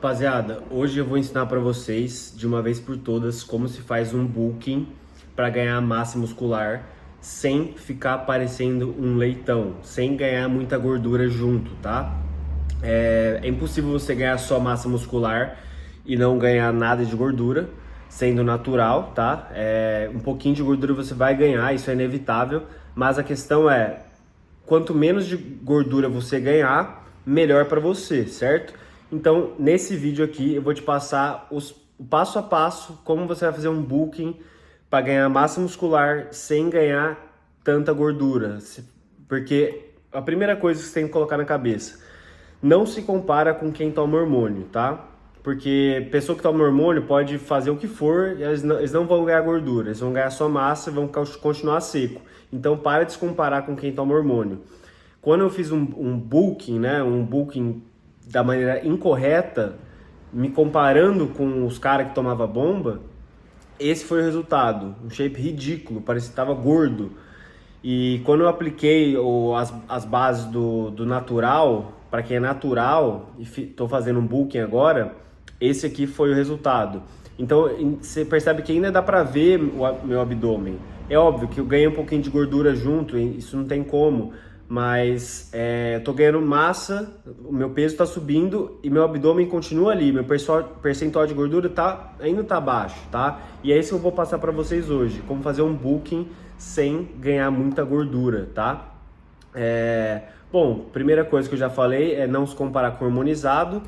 Rapaziada, hoje eu vou ensinar para vocês, de uma vez por todas, como se faz um bulking para ganhar massa muscular sem ficar parecendo um leitão, sem ganhar muita gordura junto, tá? É impossível você ganhar só massa muscular e não ganhar nada de gordura, sendo natural, tá? Um pouquinho de gordura você vai ganhar, isso é inevitável, mas a questão é, quanto menos de gordura você ganhar, melhor para você, certo? Então, nesse vídeo aqui, eu vou te passar o passo a passo como você vai fazer um bulking para ganhar massa muscular sem ganhar tanta gordura. Porque a primeira coisa que você tem que colocar na cabeça, não se compara com quem toma hormônio, tá? Porque pessoa que toma hormônio pode fazer o que for, e eles não vão ganhar gordura, eles vão ganhar só massa e vão continuar seco. Então, para de se comparar com quem toma hormônio. Quando eu fiz um bulking, né, um bulking da maneira incorreta, me comparando com os caras que tomavam bomba, esse foi o resultado. Um shape ridículo, parecia que estava gordo. E quando eu apliquei as bases do natural, para quem é natural, e estou fazendo um bulking agora, esse aqui foi o resultado. Então você percebe que ainda dá para ver o meu abdômen. É óbvio que eu ganhei um pouquinho de gordura junto, isso não tem como. Mas eu tô ganhando massa, o meu peso está subindo e meu abdômen continua ali, meu percentual de gordura ainda tá baixo, tá? E é isso que eu vou passar para vocês hoje, como fazer um bulking sem ganhar muita gordura, tá? Bom, primeira coisa que eu já falei é não se comparar com hormonizado.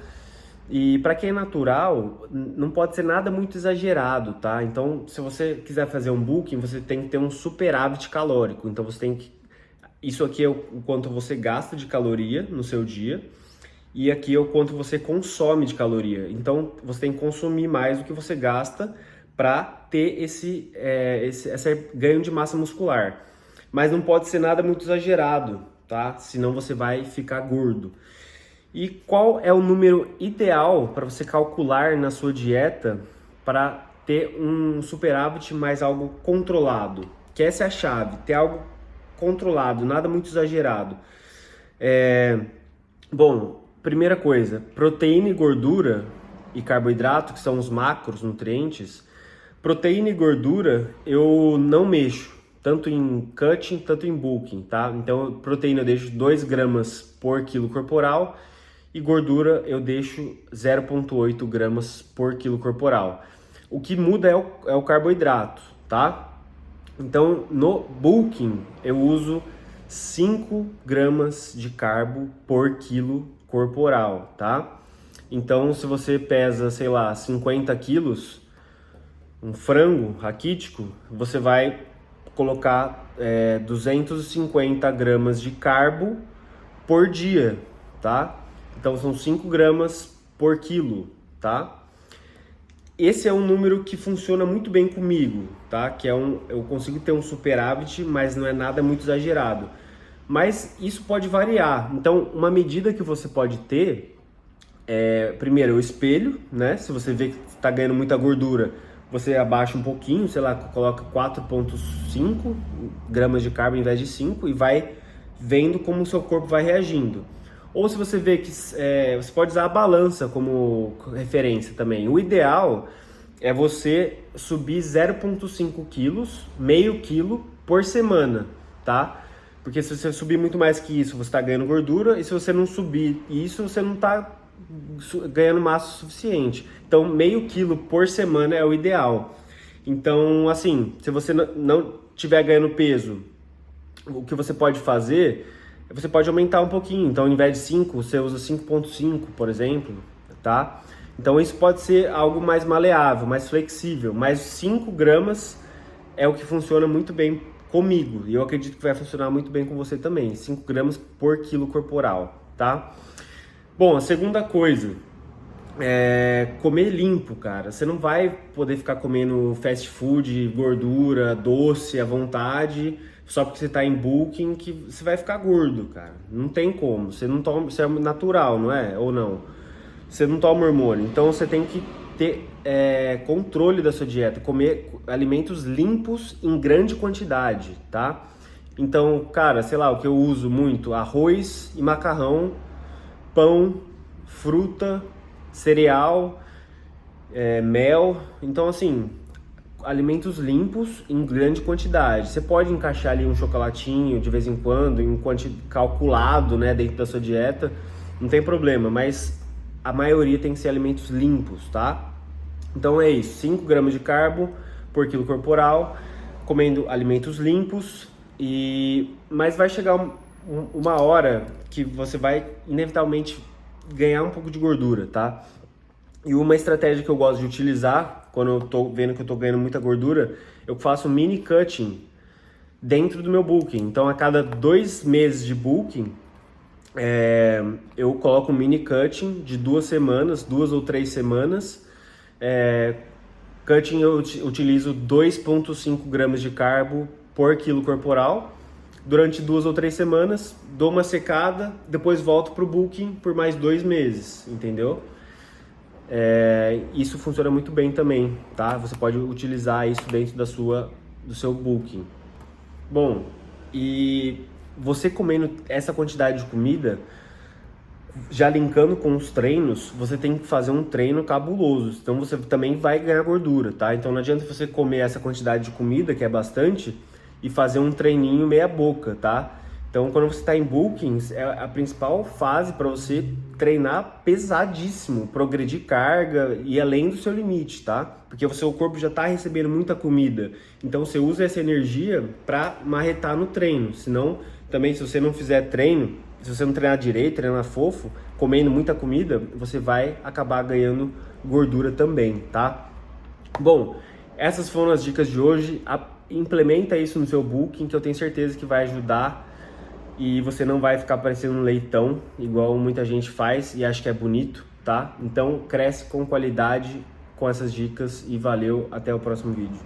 E para quem é natural, não pode ser nada muito exagerado, tá? Então, se você quiser fazer um bulking, você tem que ter um superávit calórico. Então, você tem que... Isso aqui é o quanto você gasta de caloria no seu dia. E aqui é o quanto você consome de caloria. Então, você tem que consumir mais do que você gasta para ter esse ganho de massa muscular. Mas não pode ser nada muito exagerado, tá? Senão você vai ficar gordo. E qual é o número ideal para você calcular na sua dieta para ter um superávit mais algo controlado? Que essa é a chave, ter algo controlado, nada muito exagerado. Bom, primeira coisa, proteína e gordura e carboidrato, que são os macros nutrientes. Proteína e gordura eu não mexo, tanto em cutting, tanto em bulking, tá? Então, proteína eu deixo 2 gramas por quilo corporal e gordura eu deixo 0,8 gramas por quilo corporal. O que muda é o carboidrato, tá? Então, no bulking, eu uso 5 gramas de carbo por quilo corporal, tá? Então, se você pesa, sei lá, 50 quilos, um frango raquítico, você vai colocar 250 gramas de carbo por dia, tá? Então, são 5 gramas por quilo, tá? Esse é um número que funciona muito bem comigo, tá? Eu consigo ter um superávit, mas não é nada muito exagerado. Mas isso pode variar. Então, uma medida que você pode ter primeiro, o espelho, né? Se você vê que está ganhando muita gordura, você abaixa um pouquinho, sei lá, coloca 4,5 gramas de carbo ao invés de 5 e vai vendo como o seu corpo vai reagindo. Ou se você vê que você pode usar a balança como referência também. O ideal é você subir 0,5 quilos, meio quilo por semana, tá? Porque se você subir muito mais que isso, você está ganhando gordura, e se você não subir isso, você não está ganhando massa suficiente. Então, meio quilo por semana é o ideal. Então, assim, se você não estiver ganhando peso, o que você pode fazer... Você pode aumentar um pouquinho, então ao invés de 5, você usa 5,5, por exemplo, tá? Então isso pode ser algo mais maleável, mais flexível, mas 5 gramas é o que funciona muito bem comigo, e eu acredito que vai funcionar muito bem com você também, 5 gramas por quilo corporal, tá? Bom, a segunda coisa é comer limpo, cara. Você não vai poder ficar comendo fast food, gordura, doce à vontade, só porque você tá em bulking, que você vai ficar gordo, cara. Não tem como. Você não toma, você é natural, não é? Ou não? Você não toma hormônio. Então você tem que ter controle da sua dieta, comer alimentos limpos em grande quantidade, tá? Então, cara, sei lá, o que eu uso muito, arroz e macarrão, pão, fruta, cereal, mel. Então, assim, alimentos limpos em grande quantidade. Você pode encaixar ali um chocolatinho de vez em quando, calculado, né, dentro da sua dieta, não tem problema, mas a maioria tem que ser alimentos limpos, tá? Então é isso, 5 gramas de carbo por quilo corporal, comendo alimentos limpos, mas vai chegar uma hora que você vai inevitavelmente ganhar um pouco de gordura, tá? E uma estratégia que eu gosto de utilizar, quando eu tô vendo que eu tô ganhando muita gordura, eu faço mini cutting dentro do meu bulking. Então, a cada 2 meses de bulking, eu coloco um mini cutting de 2 semanas, 2 ou 3 semanas. Cutting eu utilizo 2,5 gramas de carbo por quilo corporal. Durante 2 ou 3 semanas, dou uma secada, depois volto pro bulking por mais 2 meses, entendeu? Isso funciona muito bem também, tá? Você pode utilizar isso dentro do seu bulking. Bom, e você comendo essa quantidade de comida, já linkando com os treinos, você tem que fazer um treino cabuloso, então você também vai ganhar gordura, tá? Então não adianta você comer essa quantidade de comida, que é bastante, e fazer um treininho meia boca, tá? Então, quando você está em bookings, é a principal fase para você treinar pesadíssimo, progredir carga e além do seu limite, tá? Porque o seu corpo já está recebendo muita comida. Então, você usa essa energia para marretar no treino. Senão, também, se você não fizer treino, se você não treinar direito, treinar fofo, comendo muita comida, você vai acabar ganhando gordura também, tá? Bom, essas foram as dicas de hoje. Implementa isso no seu booking, que eu tenho certeza que vai ajudar. E você não vai ficar parecendo um leitão, igual muita gente faz e acha que é bonito, tá? Então, cresce com qualidade com essas dicas e valeu, até o próximo vídeo.